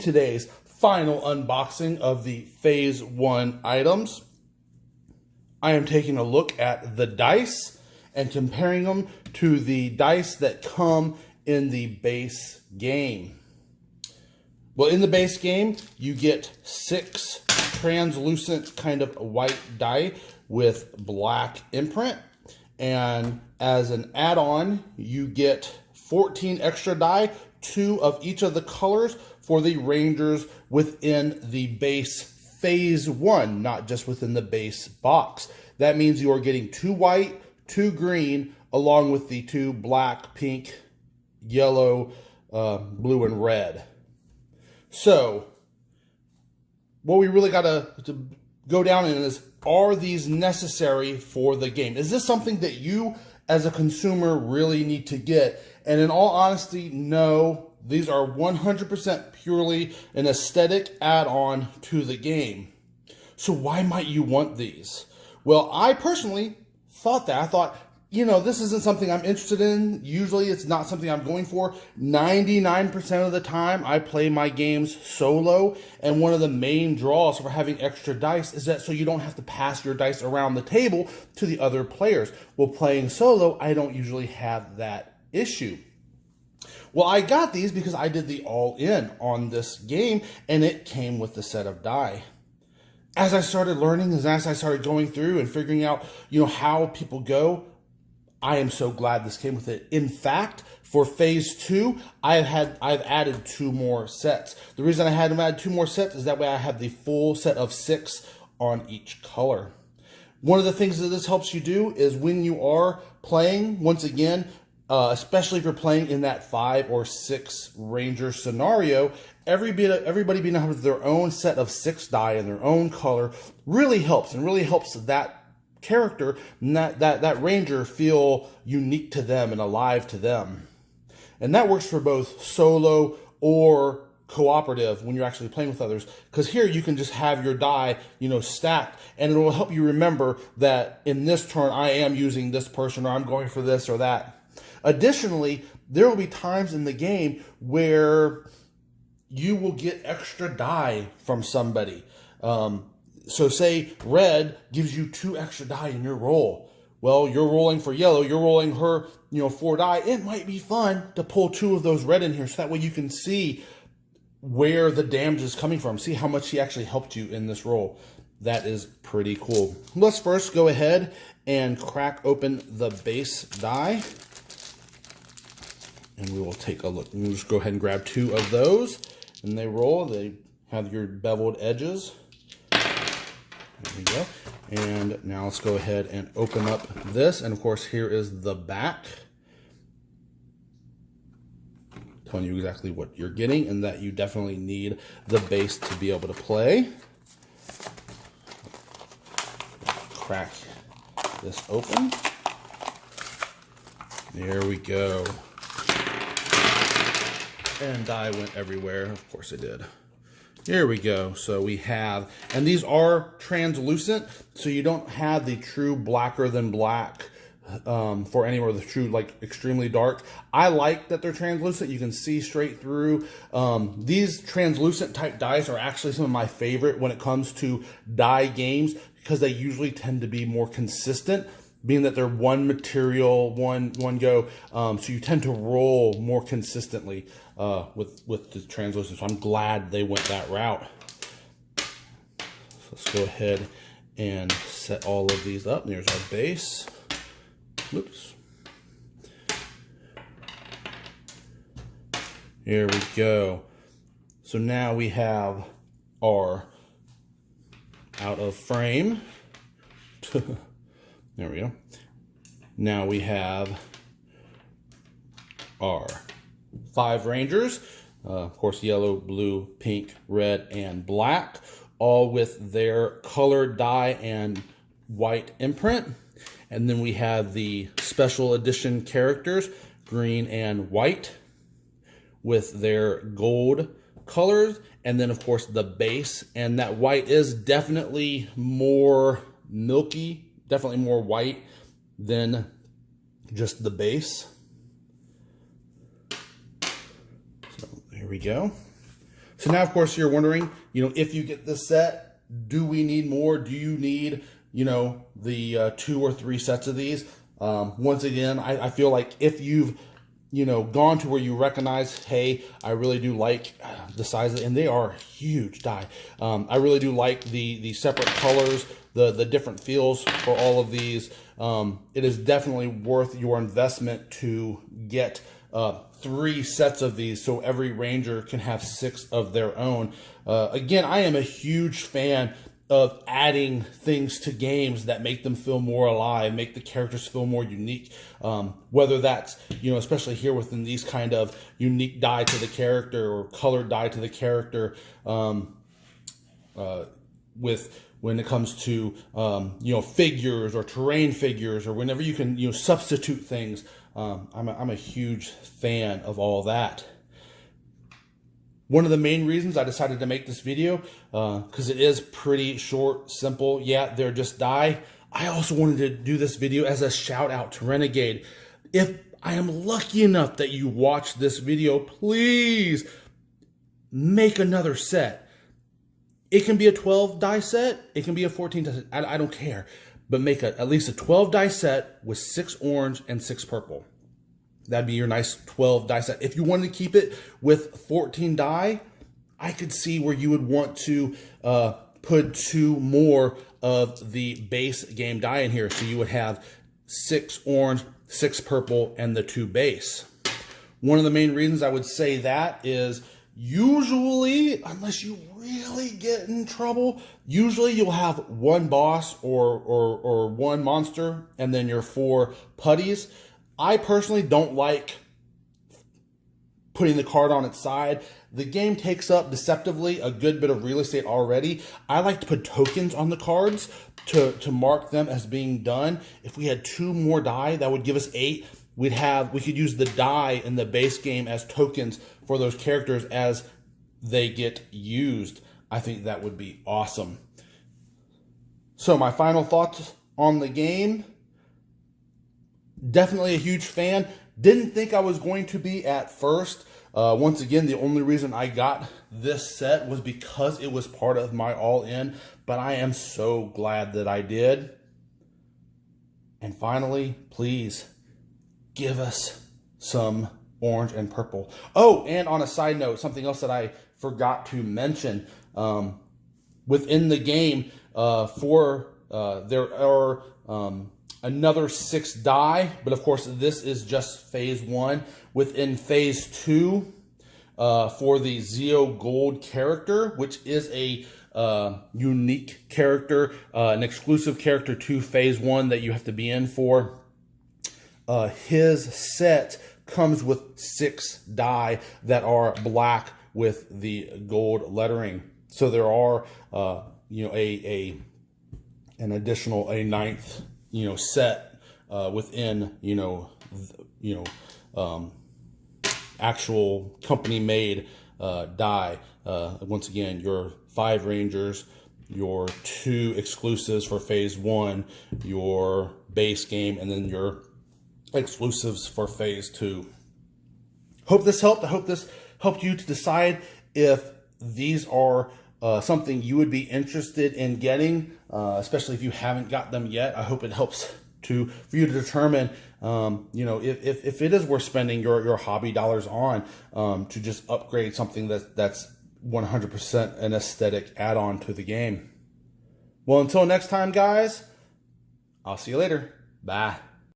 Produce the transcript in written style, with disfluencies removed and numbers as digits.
today's final unboxing of the Phase 1 items, I am taking a look at the dice and comparing them to the dice that come in the base game. Well, in the base game, you get 6 translucent kind of white die with black imprint. And as an add-on, you get 14 extra die, 2 of each of the colors for the Rangers within the base Phase 1, not just within the base box. That means you are getting 2 white, 2 green, along with the 2 black, pink, yellow, blue, and red. So, what we really got to go down in is, are these necessary for the game? Is this something that you, as a consumer, really need to get? And in all honesty, no. These are 100% purely an aesthetic add-on to the game. So why might you want these? Well, I personally thought that. I thought, you know, this isn't something I'm interested in. Usually it's not something I'm going for. 99% of the time I play my games solo, and one of the main draws for having extra dice is that so you don't have to pass your dice around the table to the other players. Well, playing solo, I don't usually have that issue. Well, I got these because I did the all-in on this game, and it came with the set of die. As I started learning, as I started going through and figuring out, you know, how people go, I am so glad this came with it. In fact, for Phase 2, I've added 2 more sets. The reason I had to add 2 more sets is that way I have the full set of 6 on each color. One of the things that this helps you do is when you are playing, once again, especially if you're playing in that 5 or 6 Ranger scenario, everybody being able to have their own set of 6 die in their own color really helps, and really helps that character and that Ranger feel unique to them and alive to them. And that works for both solo or cooperative when you're actually playing with others, because here you can just have your die, you know, stacked, and it will help you remember that in this turn I am using this person, or I'm going for this or that. Additionally, there will be times in the game where you will get extra die from somebody. So say red gives you 2 extra die in your roll. Well, you're rolling for yellow, you're rolling her, you know, 4 die. It might be fun to pull 2 of those red in here, so that way you can see where the damage is coming from. See how much she actually helped you in this roll. That is pretty cool. Let's first go ahead and crack open the base die. And we will take a look. We'll just go ahead and grab 2 of those. And they roll. They have your beveled edges. There we go. And now let's go ahead and open up this. And of course, here is the back, telling you exactly what you're getting and that you definitely need the base to be able to play. Crack this open. There we go. And die went everywhere. Of course it did. Here we go. So we have, and these are translucent, so you don't have the true blacker than black for any, or the true like extremely dark. I like that they're translucent. You can see straight through. These translucent type dice are actually some of my favorite when it comes to die games, because they usually tend to be more consistent, being that they're one material, one go. So you tend to roll more consistently with the translucent. So I'm glad they went that route. So let's go ahead and set all of these up. There's our base. Oops. Here we go. So now we have our out of frame. There we go. Now we have our 5 Rangers. Of course, yellow, blue, pink, red, and black. All with their colored die and white imprint. And then we have the special edition characters, green and white, with their gold colors. And then, of course, the base. And that white is definitely more milky, definitely more white than just the base. So there we go. So now, of course, you're wondering, if you get this set, do we need more? Do you need, the 2 or 3 sets of these? Once again, I feel like if you've, gone to where you recognize, hey, I really do like the size of it, and they are huge die. I really do like the separate colors, the different feels for all of these. It is definitely worth your investment to get 3 sets of these, so every ranger can have 6 of their own. Again, I am a huge fan of adding things to games that make them feel more alive, make the characters feel more unique. Whether that's, especially here within these kind of unique dye to the character or colored dye to the character, when it comes to, figures or terrain figures, or whenever you can, substitute things. I'm a huge fan of all that. One of the main reasons I decided to make this video, because it is pretty short, simple. Yeah, they're just die. I also wanted to do this video as a shout out to Renegade. If I am lucky enough that you watch this video, please make another set. It can be a 12 die set. It can be a 14 die set. I don't care. But make at least a 12 die set with 6 orange and 6 purple. That'd be your nice 12 die set. If you wanted to keep it with 14 die, I could see where you would want to put 2 more of the base game die in here. So you would have 6 orange, 6 purple, and the 2 base. One of the main reasons I would say that is usually, unless you really get in trouble, usually you'll have 1 boss or 1 monster and then your 4 putties. I personally don't like putting the card on its side. The game takes up deceptively a good bit of real estate already. I like to put tokens on the cards to mark them as being done. If we had 2 more die, that would give us 8. We could use the die in the base game as tokens for those characters as they get used. I think that would be awesome. So my final thoughts on the game. Definitely a huge fan. Didn't think I was going to be at first. Once again, the only reason I got this set was because it was part of my all-in, but I am so glad that I did. And finally, please give us some orange and purple. Oh, and on a side note, something else that I forgot to mention. Within the game, there are another 6 die, but of course this is just phase 1. Within phase 2, for the Zeo Gold character, which is a unique character, an exclusive character to phase 1 that you have to be in for, his set comes with 6 die that are black with the gold lettering. So there are, an additional 9th, set within, actual company made die. Once again, your 5 rangers, your 2 exclusives for phase 1, your base game, and then your exclusives for phase 2. Hope this helped. I hope this helped you to decide if these are something you would be interested in getting, especially if you haven't got them yet. I hope it helps for you to determine, if it is worth spending your hobby dollars on, to just upgrade something that's 100% an aesthetic add-on to the game. Well, until next time, guys, I'll see you later. Bye.